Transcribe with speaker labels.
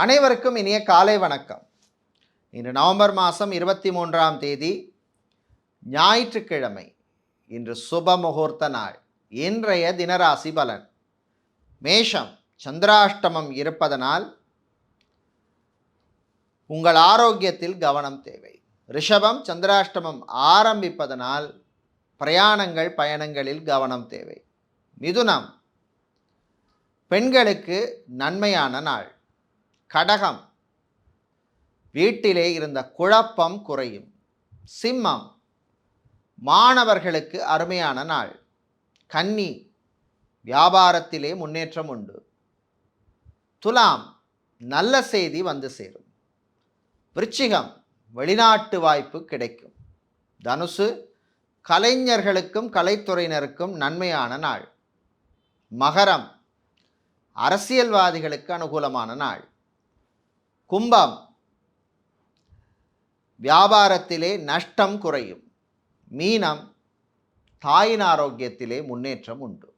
Speaker 1: அனைவருக்கும் இனிய காலை வணக்கம். இன்று நவம்பர் மாதம் 23ஆம் தேதி ஞாயிற்றுக்கிழமை. இன்று சுப முகூர்த்த நாள். இன்றைய தினராசி பலன். மேஷம், சந்திராஷ்டமம் இருப்பதனால் உங்கள் ஆரோக்கியத்தில் கவனம் தேவை. ரிஷபம், சந்திராஷ்டமம் ஆரம்பிப்பதனால் பிரயாணங்கள் பயணங்களில் கவனம் தேவை. மிதுனம், பெண்களுக்கு நன்மையான நாள். கடகம், வீட்டிலே இருந்த குழப்பம் குறையும். சிம்மம், மாணவர்களுக்கு அருமையான நாள். கன்னி, வியாபாரத்திலே முன்னேற்றம் உண்டு. துலாம், நல்ல செய்தி வந்து சேரும். விருச்சிகம், வெளிநாட்டு வாய்ப்பு கிடைக்கும். தனுசு, கலைஞர்களுக்கும் கலைத்துறையினருக்கும் நன்மையான நாள். மகரம், அரசியல்வாதிகளுக்கு அனுகூலமான நாள். கும்பம், வியாபாரத்திலே நஷ்டம் குறையும். மீனம், தாயின் ஆரோக்கியத்திலே முன்னேற்றம் உண்டு.